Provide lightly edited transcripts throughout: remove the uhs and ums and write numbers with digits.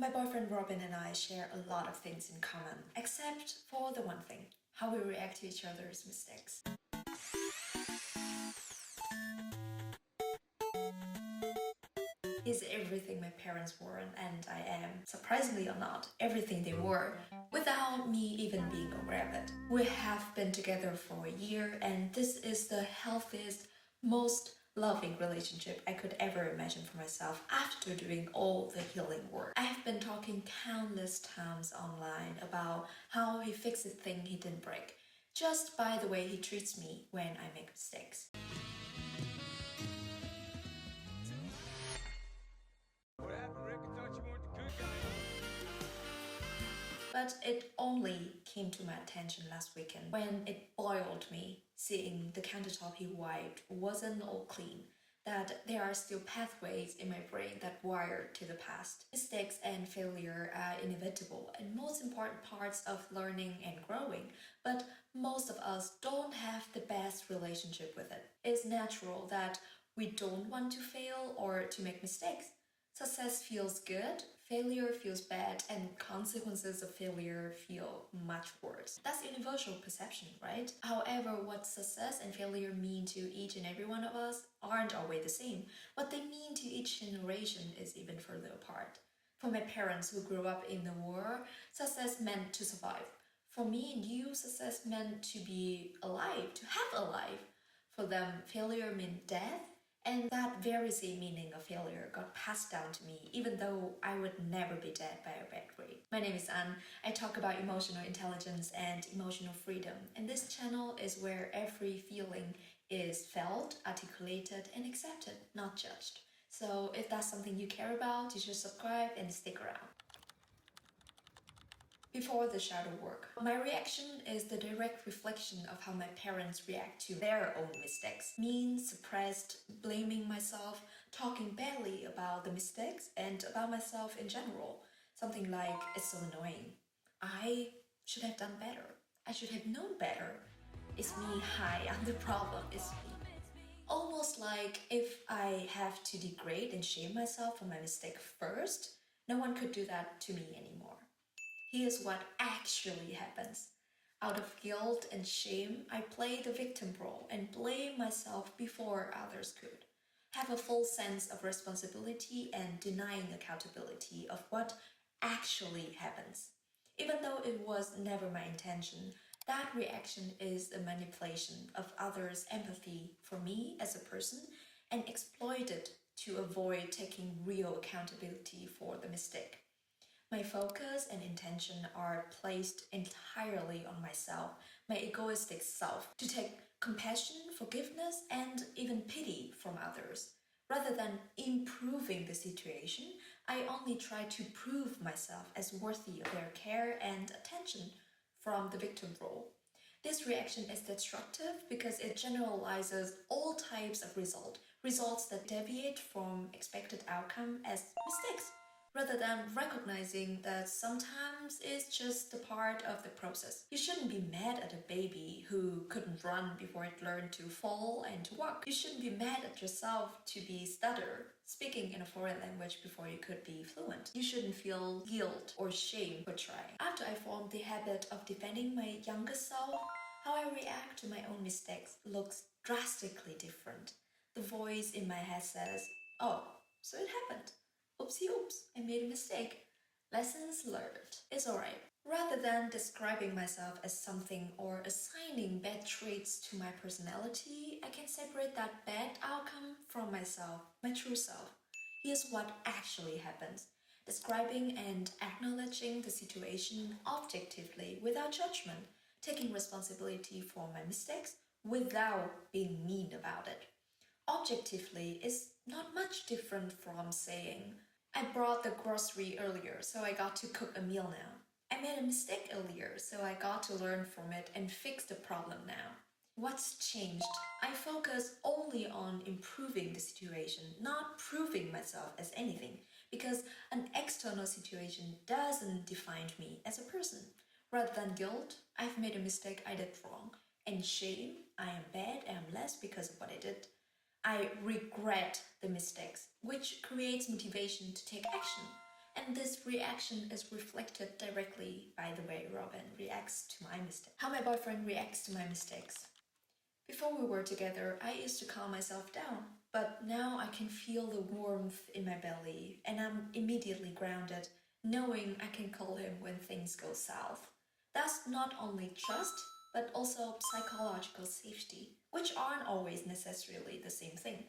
My boyfriend Robin and I share a lot of things in common, except for the one thing, how we react to each other's mistakes. He's everything my parents were, and I am, surprisingly or not, everything they were, without me even being aware of it. We have been together for a year, and this is the healthiest, most loving relationship I could ever imagine for myself after doing all the healing work. I have been talking countless times online about how he fixes things he didn't break, just by the way he treats me when I make mistakes. But it only came to my attention last weekend when it boiled me seeing the countertop he wiped wasn't all clean, that there are still pathways in my brain that wire to the past. Mistakes and failure are inevitable and most important parts of learning and growing, but most of us don't have the best relationship with it. It's natural that we don't want to fail or to make mistakes. Success feels good, failure feels bad, and consequences of failure feel much worse. That's universal perception, right? However, what success and failure mean to each and every one of us aren't always the same. What they mean to each generation is even further apart. For my parents who grew up in the war, success meant to survive. For me and you, success meant to be alive, to have a life. For them, failure meant death. And that very same meaning of failure got passed down to me, even though I would never be dead by a bad grade. My name is Anne. I talk about emotional intelligence and emotional freedom. And this channel is where every feeling is felt, articulated, and accepted, not judged. So if that's something you care about, you should subscribe and stick around. Before the shadow work, my reaction is the direct reflection of how my parents react to their own mistakes. Mean, suppressed, blaming myself, talking badly about the mistakes and about myself in general. Something like, it's so annoying. I should have done better. I should have known better. It's me, hi, I'm the problem, it's me. Almost like if I have to degrade and shame myself for my mistake first, no one could do that to me anymore. Here's what actually happens. Out of guilt and shame, I play the victim role and blame myself before others could. Have a full sense of responsibility and denying accountability of what actually happens. Even though it was never my intention, that reaction is a manipulation of others' empathy for me as a person and exploited to avoid taking real accountability for the mistake. My focus and intention are placed entirely on myself, my egoistic self, to take compassion, forgiveness, and even pity from others. Rather than improving the situation, I only try to prove myself as worthy of their care and attention from the victim role. This reaction is destructive because it generalizes all types of results that deviate from expected outcome as mistakes, rather than recognizing that sometimes it's just a part of the process. You shouldn't be mad at a baby who couldn't run before it learned to fall and to walk. You shouldn't be mad at yourself to be stutter, speaking in a foreign language before you could be fluent. You shouldn't feel guilt or shame for trying. After I formed the habit of defending my younger self, how I react to my own mistakes looks drastically different. The voice in my head says, oh, so it happened. Oopsie oops, I made a mistake. Lessons learned. It's alright. Rather than describing myself as something or assigning bad traits to my personality, I can separate that bad outcome from myself, my true self. Here's what actually happens. Describing and acknowledging the situation objectively without judgment, taking responsibility for my mistakes without being mean about it. Objectively is not much different from saying, I brought the grocery earlier, so I got to cook a meal now. I made a mistake earlier, so I got to learn from it and fix the problem now. What's changed? I focus only on improving the situation, not proving myself as anything, because an external situation doesn't define me as a person. Rather than guilt, I've made a mistake, I did wrong, and shame, I am bad, I am less because of what I did. I regret the mistakes, which creates motivation to take action. And this reaction is reflected directly by the way Robin reacts to my mistakes. How my boyfriend reacts to my mistakes. Before we were together, I used to calm myself down, but now I can feel the warmth in my belly and I'm immediately grounded, knowing I can call him when things go south. That's not only trust, but also psychological safety, which aren't always necessarily the same thing.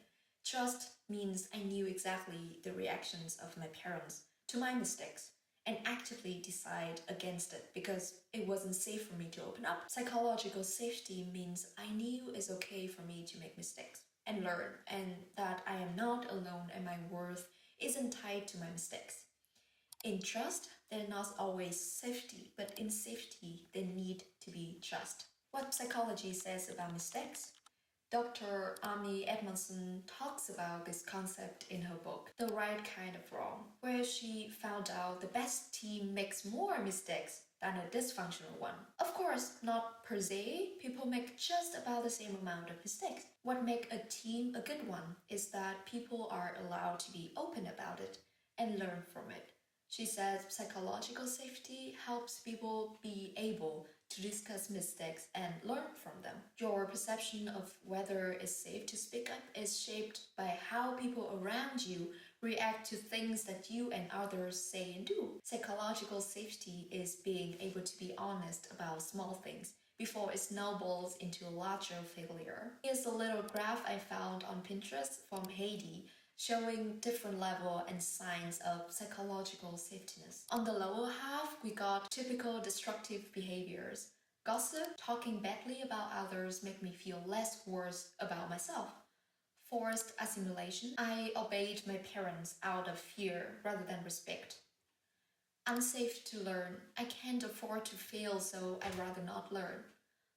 Trust means I knew exactly the reactions of my parents to my mistakes and actively decide against it because it wasn't safe for me to open up. Psychological safety means I knew it's okay for me to make mistakes and learn, and that I am not alone and my worth isn't tied to my mistakes. In trust, there's not always safety, but in safety, there need to be trust. What psychology says about mistakes? Dr. Amy Edmondson talks about this concept in her book, The Right Kind of Wrong, where she found out the best team makes more mistakes than a dysfunctional one. Of course, not per se, people make just about the same amount of mistakes. What makes a team a good one is that people are allowed to be open about it and learn from it. She says psychological safety helps people be able to discuss mistakes and learn from them. Your perception of whether it's safe to speak up is shaped by how people around you react to things that you and others say and do. Psychological safety is being able to be honest about small things before it snowballs into a larger failure. Here's a little graph I found on Pinterest from Heidi, showing different level and signs of psychological safetyness. On the lower half, we got typical destructive behaviors. Gossip, talking badly about others make me feel less worse about myself. Forced assimilation, I obeyed my parents out of fear rather than respect. Unsafe to learn, I can't afford to fail, so I'd rather not learn.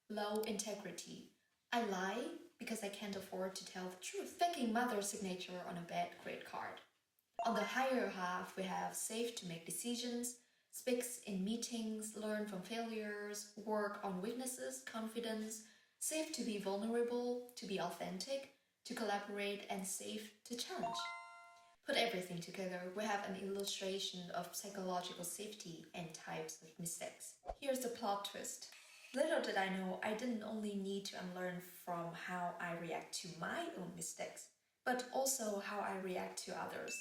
Low integrity, I lie because I can't afford to tell the truth. Faking mother's signature on a bad credit card. On the higher half, we have safe to make decisions, speaks in meetings, learn from failures, work on weaknesses, confidence, safe to be vulnerable, to be authentic, to collaborate, and safe to challenge. Put everything together, we have an illustration of psychological safety and types of mistakes. Here's the plot twist. Little did I know, I didn't only need to unlearn from how I react to my own mistakes, but also how I react to others.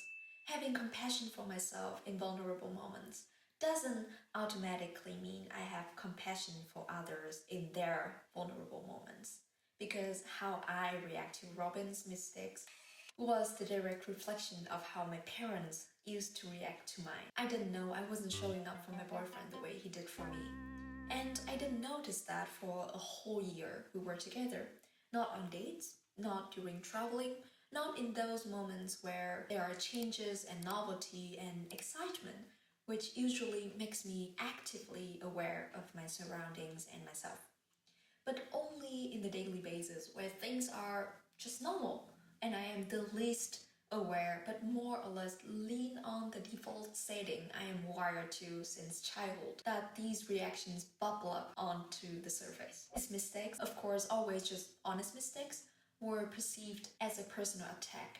Having compassion for myself in vulnerable moments doesn't automatically mean I have compassion for others in their vulnerable moments, because how I react to Robin's mistakes was the direct reflection of how my parents used to react to mine. I didn't know I wasn't showing up for my boyfriend the way he did for me. And I didn't notice that for a whole year we were together. Not on dates, not during traveling, not in those moments where there are changes and novelty and excitement, which usually makes me actively aware of my surroundings and myself. But only in the daily basis where things are just normal and I am the least aware, but more or less lean on the default setting I am wired to since childhood, that these reactions bubble up onto the surface. His mistakes, of course, always just honest mistakes, were perceived as a personal attack.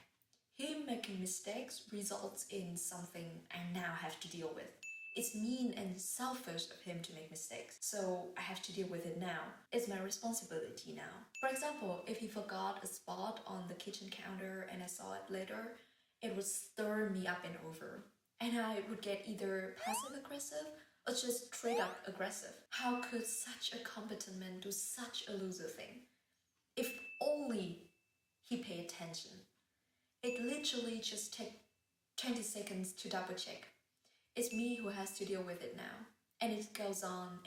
Him making mistakes results in something I now have to deal with. It's mean and selfish of him to make mistakes, so I have to deal with it now. It's my responsibility now. For example, if he forgot a spot on the kitchen counter and I saw it later, it would stir me up and over. And I would get either passive aggressive or just straight up aggressive. How could such a competent man do such a loser thing? If only he paid attention. It literally just takes 20 seconds to double check. It's me who has to deal with it now. And it goes on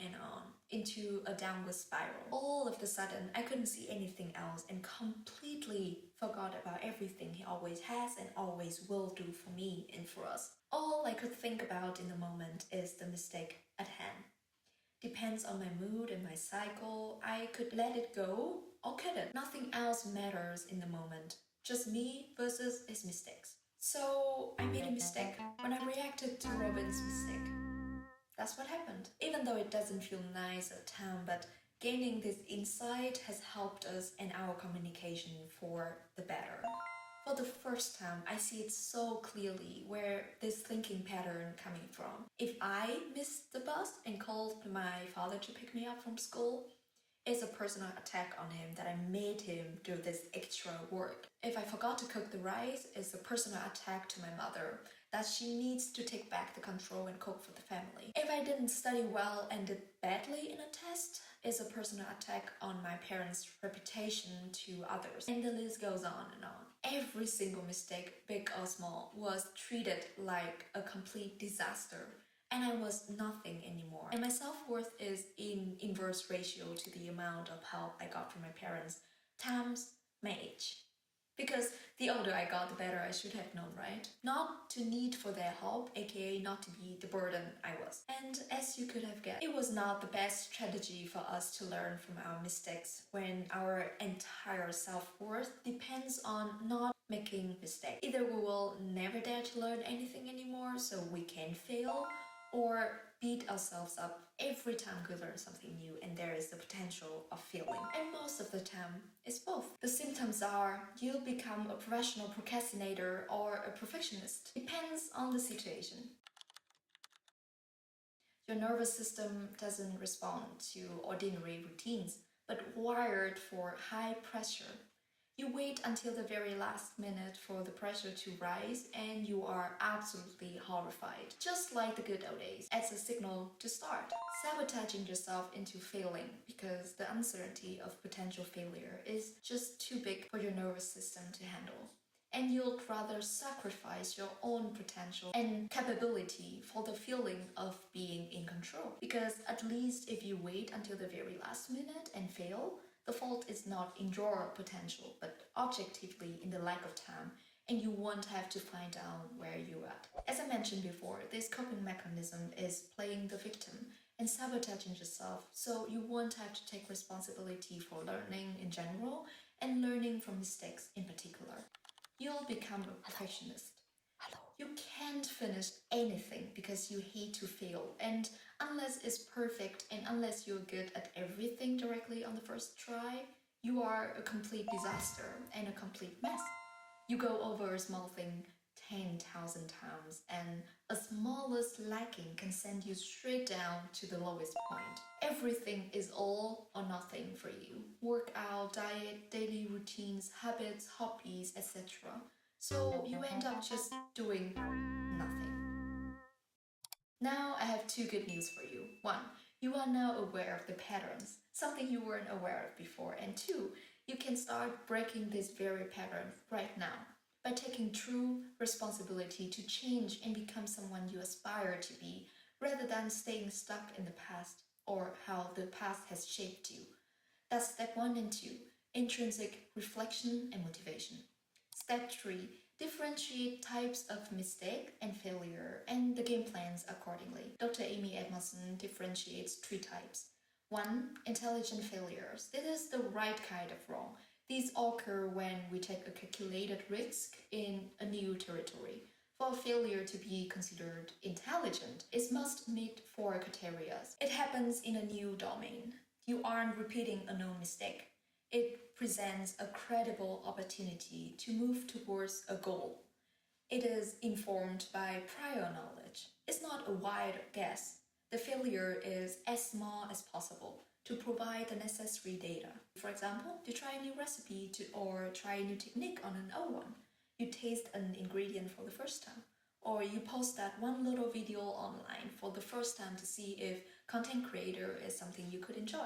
into a downward spiral. All of a sudden, I couldn't see anything else and completely forgot about everything he always has and always will do for me and for us. All I could think about in the moment is the mistake at hand. Depends on my mood and my cycle. I could let it go or cut it. Nothing else matters in the moment. Just me versus his mistakes. So I made a mistake when I reacted to Robin's mistake. That's what happened. Even though it doesn't feel nice at the time, but gaining this insight has helped us in our communication for the better. For the first time, I see it so clearly where this thinking pattern coming from. If I missed the bus and called my father to pick me up from school, it's a personal attack on him that I made him do this extra work. If I forgot to cook the rice, it's a personal attack to my mother that she needs to take back the control and cook for the family. If I didn't study well and did badly in a test, it's a personal attack on my parents' reputation to others. And the list goes on and on. Every single mistake, big or small, was treated like a complete disaster. And I was nothing anymore. And my self-worth is in inverse ratio to the amount of help I got from my parents times my age. Because the older I got, the better I should have known, right? Not to need for their help, aka not to be the burden I was. And as you could have guessed, it was not the best strategy for us to learn from our mistakes when our entire self-worth depends on not making mistakes. Either we will never dare to learn anything anymore, so we can fail, or beat ourselves up every time we learn something new and there is the potential of failing. And most of the time, it's both. The symptoms are you'll become a professional procrastinator or a perfectionist. Depends on the situation. Your nervous system doesn't respond to ordinary routines, but wired for high pressure. You wait until the very last minute for the pressure to rise and you are absolutely horrified. Just like the good old days, as a signal to start. Sabotaging yourself into failing because the uncertainty of potential failure is just too big for your nervous system to handle. And you'll rather sacrifice your own potential and capability for the feeling of being in control. Because at least if you wait until the very last minute and fail, the fault is not in your potential, but objectively in the lack of time, and you won't have to find out where you're at. As I mentioned before, this coping mechanism is playing the victim and sabotaging yourself, so you won't have to take responsibility for learning in general and learning from mistakes in particular. You'll become a perfectionist. You can't finish anything because you hate to fail, and unless it's perfect and unless you're good at everything directly on the first try, you are a complete disaster and a complete mess. You go over a small thing 10,000 times, and a smallest lacking can send you straight down to the lowest point. Everything is all or nothing for you. Workout, diet, daily routines, habits, hobbies, etc. So you end up just doing nothing. Now I have two good news for you. One, you are now aware of the patterns, something you weren't aware of before. And two, you can start breaking this very pattern right now by taking true responsibility to change and become someone you aspire to be, rather than staying stuck in the past or how the past has shaped you. That's step 1 and 2, intrinsic reflection and motivation. Step 3, differentiate types of mistake and failure and the game plans accordingly. Dr. Amy Edmondson differentiates 3 types. 1. Intelligent failures. This is the right kind of wrong. These occur when we take a calculated risk in a new territory. For a failure to be considered intelligent, it must meet 4 criteria. It happens in a new domain. You aren't repeating a known mistake. It presents a credible opportunity to move towards a goal. It is informed by prior knowledge. It's not a wild guess. The failure is as small as possible to provide the necessary data. For example, you try a new recipe or try a new technique on an old one. You taste an ingredient for the first time. Or you post that one little video online for the first time to see if content creator is something you could enjoy.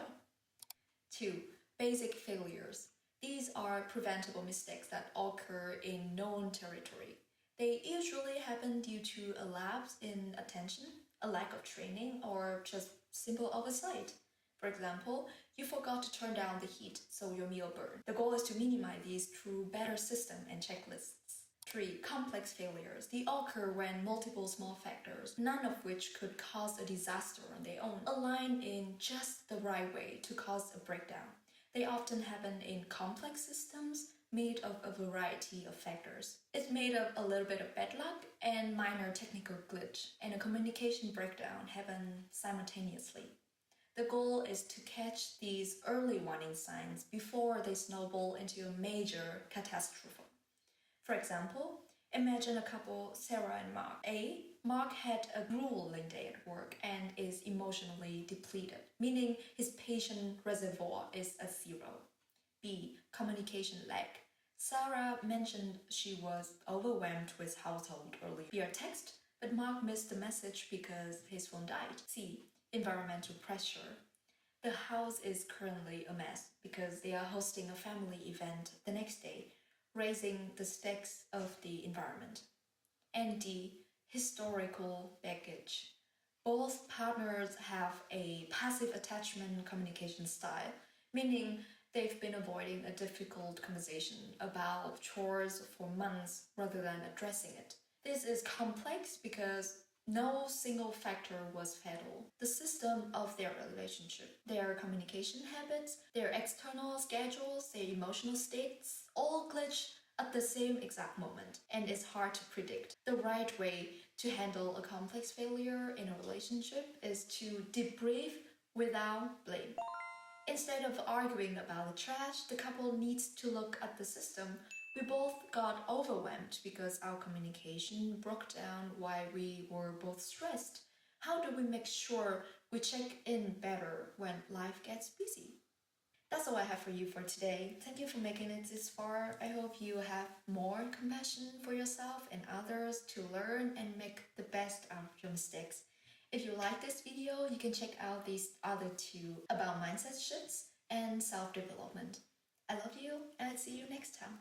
2. Basic failures. These are preventable mistakes that occur in known territory. They usually happen due to a lapse in attention, a lack of training, or just simple oversight. For example, you forgot to turn down the heat, so your meal burned. The goal is to minimize these through better system and checklists. 3. Complex failures. They occur when multiple small factors, none of which could cause a disaster on their own, align in just the right way to cause a breakdown. They often happen in complex systems made of a variety of factors. It's made of a little bit of bad luck and minor technical glitch, and a communication breakdown happen simultaneously. The goal is to catch these early warning signs before they snowball into a major catastrophe. For example, imagine a couple, Sarah and Mark. A. Mark had a grueling day at work and is emotionally depleted, meaning his patient reservoir is a zero. B. Communication lack. Sarah mentioned she was overwhelmed with household earlier via text, but Mark missed the message because his phone died. C. Environmental pressure. The house is currently a mess because they are hosting a family event the next day, raising the stakes of the environment. And D. Historical baggage. Both partners have a passive attachment communication style, meaning they've been avoiding a difficult conversation about chores for months rather than addressing it. This is complex because no single factor was fatal. The system of their relationship, their communication habits, their external schedules, their emotional states all glitch at the same exact moment, and it's hard to predict. The right way to handle a complex failure in a relationship is to debrief without blame. Instead of arguing about the trash, the couple needs to look at the system. We both got overwhelmed because our communication broke down while we were both stressed. How do we make sure we check in better when life gets busy? That's all I have for you for today. Thank you for making it this far. I hope you have more compassion for yourself and others to learn and make the best out of your mistakes. If you like this video, you can check out these other two about mindset shifts and self-development. I love you, and I'll see you next time.